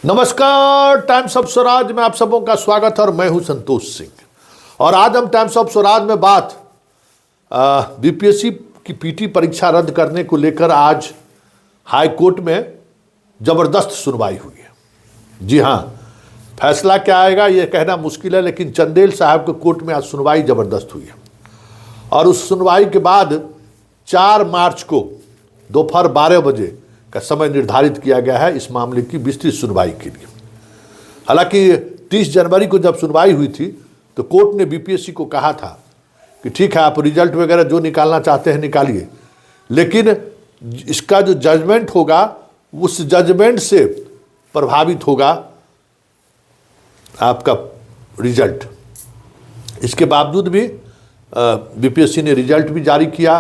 नमस्कार, times of Swaraj में आप सबों का स्वागत है और मैं हूं संतोष सिंह। और आज हम टाइम्स ऑफ स्वराज में बात बीपीएससी की पीटी परीक्षा रद्द करने को लेकर आज हाई कोर्ट में जबरदस्त सुनवाई हुई है। जी हां, फैसला क्या आएगा ये कहना मुश्किल है, लेकिन चंदेल साहब के कोर्ट में आज सुनवाई जबरदस्त हुई है। और उस सुनवाई के बाद 4 मार्च को दोपहर 12 बजे का समय निर्धारित किया गया है इस मामले की विस्तृत सुनवाई के लिए। हालांकि 30 जनवरी को जब सुनवाई हुई थी तो कोर्ट ने बीपीएससी को कहा था कि ठीक है, आप रिजल्ट वगैरह जो निकालना चाहते हैं निकालिए, लेकिन इसका जो जजमेंट होगा उस जजमेंट से प्रभावित होगा आपका रिजल्ट। इसके बावजूद भी बीपीएससी ने रिजल्ट भी जारी किया।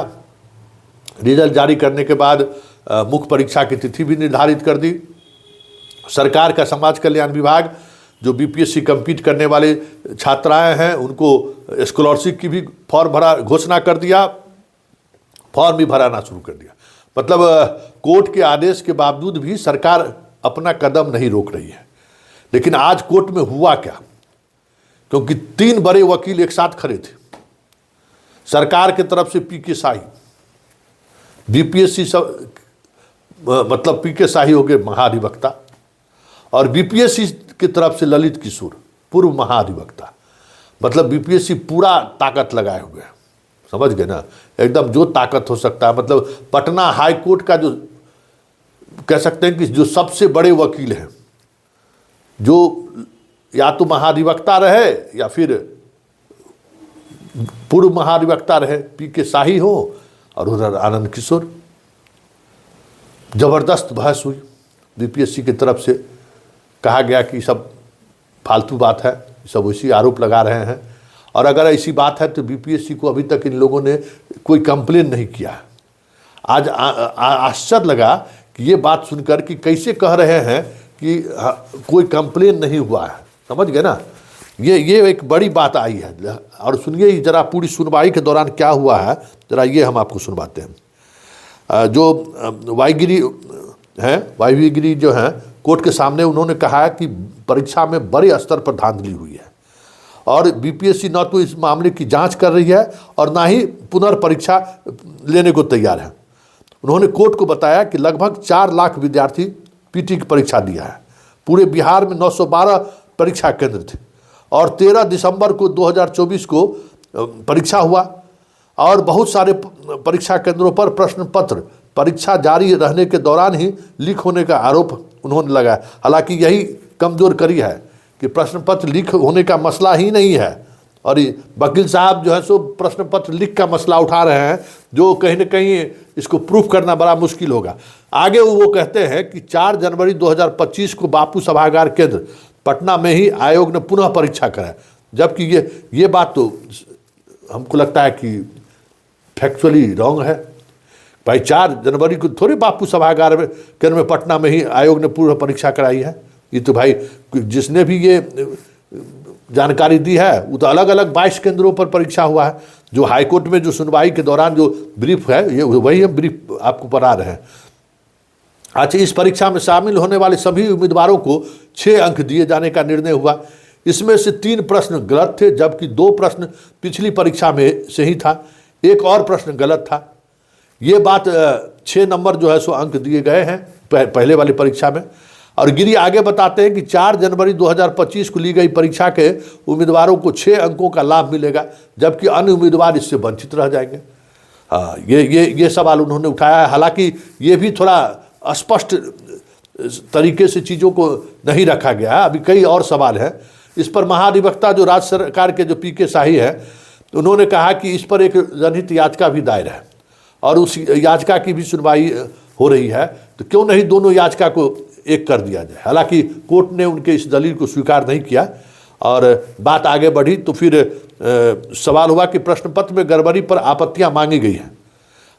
रिजल्ट जारी करने के बाद मुख्य परीक्षा की तिथि भी निर्धारित कर दी। सरकार का समाज कल्याण विभाग जो बीपीएससी कम्पीट करने वाले छात्राएं हैं उनको स्कॉलरशिप की भी फॉर्म भरा घोषणा कर दिया, फॉर्म भी भराना शुरू कर दिया। मतलब कोर्ट के आदेश के बावजूद भी सरकार अपना कदम नहीं रोक रही है। लेकिन आज कोर्ट में हुआ क्या, क्योंकि 3 बड़े वकील एक साथ खड़े थे। सरकार की तरफ से पीके शाही, बीपीएससी सब मतलब पीके शाही हो गए महाधिवक्ता, और बीपीएससी की तरफ से ललित किशोर पूर्व महाधिवक्ता। मतलब बीपीएससी पूरा ताकत लगाए हुए हैं, समझ गए ना, एकदम जो ताकत हो सकता है। मतलब पटना हाई कोर्ट का जो कह सकते हैं कि जो सबसे बड़े वकील हैं, जो या तो महाधिवक्ता रहे या फिर पूर्व महाधिवक्ता रहे, पीके शाही हो और उधर आनंद किशोर। जबरदस्त बहस हुई। बीपीएससी की तरफ से कहा गया कि सब फालतू बात है, सब वैसी आरोप लगा रहे हैं, और अगर ऐसी बात है तो बीपीएससी को अभी तक इन लोगों ने कोई कंप्लेन नहीं किया है। आज आश्चर्य लगा कि ये बात सुनकर कि कैसे कह रहे हैं कि कोई कंप्लेन नहीं हुआ है। समझ गए ना, ये एक बड़ी बात आई है। और सुनिए जरा पूरी सुनवाई के दौरान क्या हुआ है, जरा ये हम आपको सुनवाते हैं। जो वाईगिरी हैं, वाईगिरी जो हैं कोर्ट के सामने, उन्होंने कहा कि परीक्षा में बड़े स्तर पर धांधली हुई है और बीपीएससी न तो इस मामले की जांच कर रही है और ना ही पुनर्परीक्षा लेने को तैयार है। उन्होंने कोर्ट को बताया कि लगभग 4 लाख विद्यार्थी पीटी की परीक्षा दिया है। पूरे बिहार में 912 परीक्षा केंद्र थे और 13 दिसंबर को 2024 को परीक्षा हुआ, और बहुत सारे परीक्षा केंद्रों पर प्रश्न पत्र परीक्षा जारी रहने के दौरान ही लीक होने का आरोप उन्होंने लगाया। हालांकि यही कमजोर कड़ी है कि प्रश्न पत्र लीक होने का मसला ही नहीं है, और वकील साहब जो है सो प्रश्न पत्र लीक का मसला उठा रहे हैं, जो कहीं ना कहीं इसको प्रूफ करना बड़ा मुश्किल होगा। आगे वो कहते हैं कि 4 जनवरी 2025 को बापू सभागार केंद्र पटना में ही आयोग ने पुनः परीक्षा कराया, जबकि ये बात तो हमको लगता है कि फैक्चुअली रॉन्ग है। भाई 4 जनवरी को थोड़ी बापू सभागार में केंद्र में पटना में ही आयोग ने पूर्व परीक्षा कराई है। ये तो भाई जिसने भी ये जानकारी दी है वो तो अलग अलग 22 केंद्रों पर परीक्षा हुआ है। जो हाईकोर्ट में जो सुनवाई के दौरान जो ब्रीफ है, ये वही हम ब्रीफ आपको पढ़ा रहे हैं। अच्छा, इस परीक्षा में शामिल होने वाले सभी उम्मीदवारों को 6 अंक दिए जाने का निर्णय हुआ। इसमें से 3 प्रश्न गलत थे, जबकि 2 प्रश्न पिछली परीक्षा में से ही था, एक और प्रश्न गलत था। ये बात 6 नंबर जो है सो अंक दिए गए हैं पहले वाली परीक्षा में। और गिरी आगे बताते हैं कि 4 जनवरी 2025 को ली गई परीक्षा के उम्मीदवारों को 6 अंकों का लाभ मिलेगा, जबकि अन्य उम्मीदवार इससे वंचित रह जाएंगे। हाँ, ये सवाल उन्होंने उठाया है। हालांकि ये भी थोड़ा स्पष्ट तरीके से चीज़ों को नहीं रखा गया है, अभी कई और सवाल हैं। इस पर महाधिवक्ता जो राज्य सरकार के जो पीके शाही है, उन्होंने कहा कि इस पर एक जनहित याचिका भी दायर है और उस याचिका की भी सुनवाई हो रही है, तो क्यों नहीं दोनों याचिका को एक कर दिया जाए। हालांकि कोर्ट ने उनके इस दलील को स्वीकार नहीं किया और बात आगे बढ़ी। तो फिर सवाल हुआ कि प्रश्न पत्र में गड़बड़ी पर आपत्तियां मांगी गई हैं।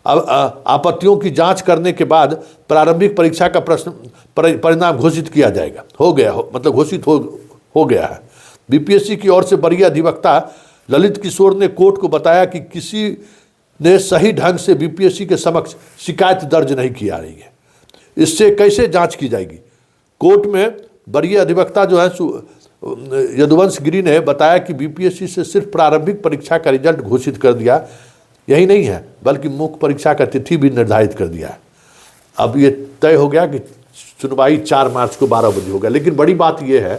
अब आपत्तियों की जांच करने के बाद प्रारंभिक परीक्षा का परिणाम घोषित किया जाएगा। मतलब घोषित हो गया है। बीपीएससी की ओर से वरीय अधिवक्ता ललित किशोर ने कोर्ट को बताया कि किसी ने सही ढंग से बीपीएससी के समक्ष शिकायत दर्ज नहीं की आ रही है। इससे कैसे जांच की जाएगी? कोर्ट में वरीय अधिवक्ता जो है यदुवंश गिरी ने बताया कि बीपीएससी से सिर्फ प्रारंभिक परीक्षा का रिजल्ट घोषित कर दिया, यही नहीं है बल्कि मुख्य परीक्षा का तिथि भी निर्धारित कर दिया है। अब ये तय हो गया कि सुनवाई 4 मार्च को 12 बजे होगा। लेकिन बड़ी बात यह है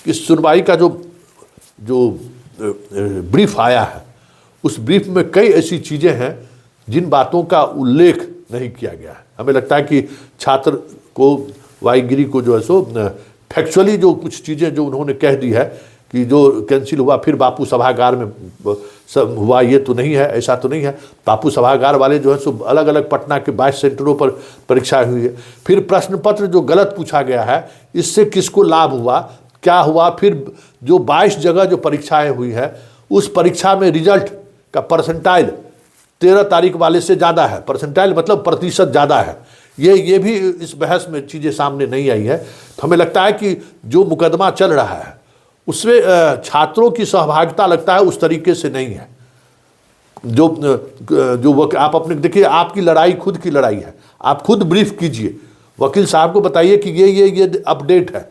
कि सुनवाई का जो ब्रीफ आया है, उस ब्रीफ में कई ऐसी चीज़ें हैं जिन बातों का उल्लेख नहीं किया गया है। हमें लगता है कि छात्र को, वाई गिरी को जो है सो फैक्चुअली जो कुछ चीज़ें जो उन्होंने कह दी है कि जो कैंसिल हुआ फिर बापू सभागार में सब हुआ, ये तो नहीं है, ऐसा तो नहीं है। बापू सभागार वाले जो है सो अलग अलग पटना के 22 सेंटरों पर परीक्षा हुई है। फिर प्रश्न पत्र जो गलत पूछा गया है, इससे किसको लाभ हुआ, क्या हुआ। फिर जो 22 जगह जो परीक्षाएं हुई है, उस परीक्षा में रिजल्ट का परसेंटाइल 13 तारीख वाले से ज़्यादा है। परसेंटाइल मतलब प्रतिशत ज़्यादा है। ये भी इस बहस में चीज़ें सामने नहीं आई है। तो हमें लगता है कि जो मुकदमा चल रहा है उसमें छात्रों की सहभागिता लगता है उस तरीके से नहीं है। जो आप अपने देखिए, आपकी लड़ाई खुद की लड़ाई है, आप खुद ब्रीफ कीजिए, वकील साहब को बताइए कि ये अपडेट है।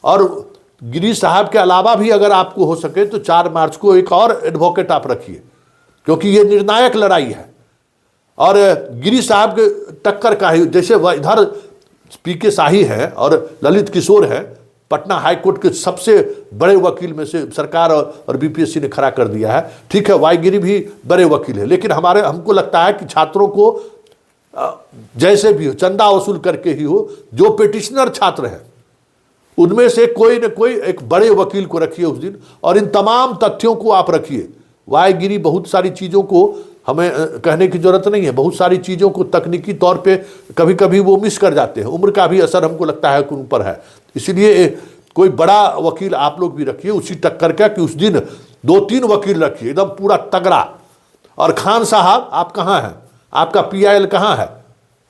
और गिरी साहब के अलावा भी अगर आपको हो सके तो 4 मार्च को एक और एडवोकेट आप रखिए, क्योंकि ये निर्णायक लड़ाई है। और गिरी साहब के टक्कर का ही, जैसे वह इधर पीके शाही है और ललित किशोर है, पटना हाई कोर्ट के सबसे बड़े वकील में से सरकार और बीपीएससी ने खड़ा कर दिया है। ठीक है, वाई गिरी भी बड़े वकील है, लेकिन हमको लगता है कि छात्रों को जैसे भी हो, चंदा वसूल करके ही हो, जो पिटिशनर छात्र हैं उनमें से कोई न कोई एक बड़े वकील को रखिए उस दिन, और इन तमाम तथ्यों को आप रखिए। वाई गिरी बहुत सारी चीज़ों को हमें कहने की जरूरत नहीं है, बहुत सारी चीज़ों को तकनीकी तौर पे कभी कभी वो मिस कर जाते हैं। उम्र का भी असर हमको लगता है कि उन पर है। इसलिए कोई बड़ा वकील आप लोग भी रखिए उसी टक्कर का, कि उस दिन 2-3 वकील रखिए एकदम पूरा तगड़ा। और खान साहब आप कहाँ हैं, आपका PIL कहाँ है,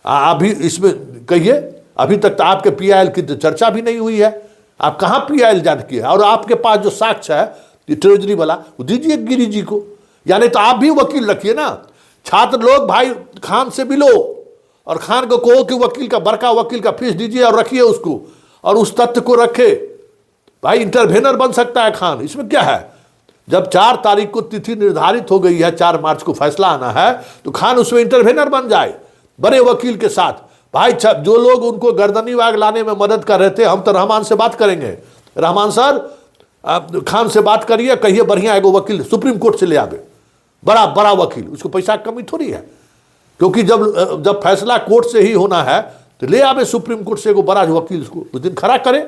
आप भी इसमें कहिए। अभी तक तो आपके PIL की तो चर्चा भी नहीं हुई है, आप कहाँ PIL जान किए। और आपके पास जो साक्ष्य है ट्रेजरी वाला, वो दीजिए गिरी जी को। यानी तो आप भी वकील रखिए ना। छात्र लोग भाई खान से भी लो और खान को कहो कि वकील का, बड़का वकील का फीस दीजिए और रखिए उसको, और उस तथ्य को रखे। भाई इंटरवेनर बन सकता है खान, इसमें क्या है। जब 4 तारीख को तिथि निर्धारित हो गई है, 4 मार्च को फैसला आना है, तो खान उसमें इंटरवेनर बन जाए बड़े वकील के साथ। भाई जो लोग उनको गर्दनी वाग लाने में मदद कर रहे थे, हम तो रहमान से बात करेंगे, रहमान सर आप खान से बात करिए, कहिए बढ़िया एगो वकील सुप्रीम कोर्ट से ले आवे, बड़ा वकील, उसको पैसा की कमी थोड़ी है। क्योंकि जब फैसला कोर्ट से ही होना है तो ले आवे सुप्रीम कोर्ट से एगो बड़ा वकील, उसको उस दिन खड़ा करे।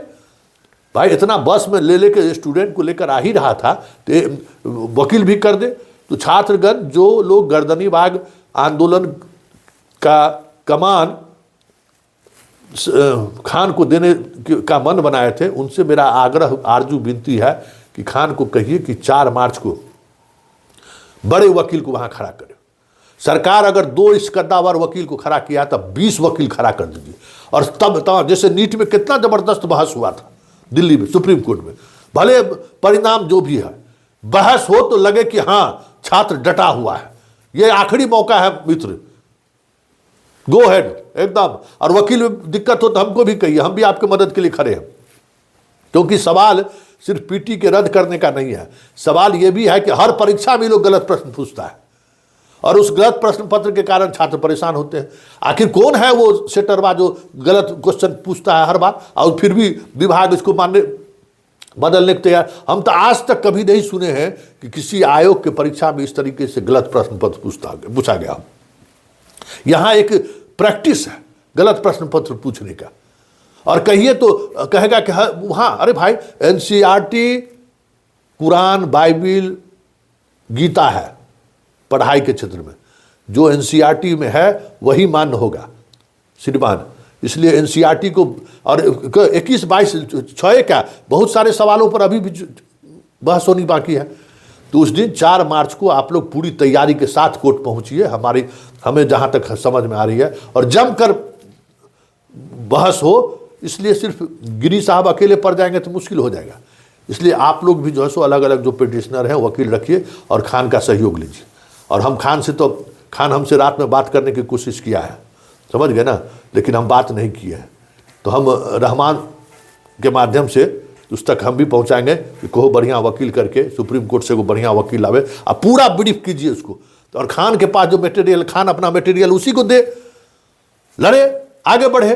भाई इतना बस में लेके स्टूडेंट को लेकर आ ही रहा था, तो वकील भी कर दे। तो छात्रगण, जो लोग गर्दनी बाग आंदोलन का कमान खान को देने का मन बनाए थे, उनसे मेरा आग्रह आरजू विनती है कि खान को कहिए कि 4 मार्च को बड़े वकील को वहां खड़ा करे। सरकार अगर 2 इस कद्दावर वकील को खड़ा किया तब 20 वकील खड़ा कर दीजिए। और तब जैसे नीट में कितना जबरदस्त बहस हुआ था दिल्ली में सुप्रीम कोर्ट में, भले परिणाम जो भी है, बहस हो तो लगे कि हाँ छात्र डटा हुआ है, ये आखिरी मौका है मित्र, गो हेड एकदम। और वकील में दिक्कत हो तो हमको भी कहिए, हम भी आपके मदद के लिए खड़े हैं। क्योंकि सवाल सिर्फ पीटी के रद्द करने का नहीं है, सवाल यह भी है कि हर परीक्षा में लोग गलत प्रश्न पूछता है और उस गलत प्रश्न पत्र के कारण छात्र परेशान होते हैं। आखिर कौन है वो सेटरवा जो गलत क्वेश्चन पूछता है हर बार और फिर भी विभाग इसको मानने बदलने को तैयार। हम तो आज तक कभी नहीं सुने हैं कि किसी आयोग के परीक्षा में इस तरीके से गलत प्रश्न पत्र पूछा गया। यहाँ एक प्रैक्टिस है गलत प्रश्न पत्र पूछने का। और कहिए तो कहेगा कि हाँ अरे भाई NCERT कुरान बाइबिल गीता है पढ़ाई के क्षेत्र में, जो NCERT में है वही मान्य होगा श्रीमान। इसलिए NCERT को और 21-22-6 क्या बहुत सारे सवालों पर अभी भी बहस होनी बाकी है। तो उस दिन 4 मार्च को आप लोग पूरी तैयारी के साथ कोर्ट पहुंचिए, हमें जहां तक समझ में आ रही है, और जमकर बहस हो। इसलिए सिर्फ गिरी साहब अकेले पड़ जाएंगे तो मुश्किल हो जाएगा। इसलिए आप लोग भी जो है सो अलग अलग जो पिटिशनर हैं वकील रखिए और खान का सहयोग लीजिए। और हम खान हमसे रात में बात करने की कोशिश किया है, समझ गए ना, लेकिन हम बात नहीं किए हैं। तो हम रहमान के माध्यम से उस तक हम भी पहुंचाएंगे कि कोई बढ़िया वकील करके सुप्रीम कोर्ट से कोई बढ़िया वकील लावे और पूरा ब्रीफ कीजिए उसको। तो और खान के पास जो मटेरियल, खान अपना मटेरियल उसी को दे, लड़े, आगे बढ़े।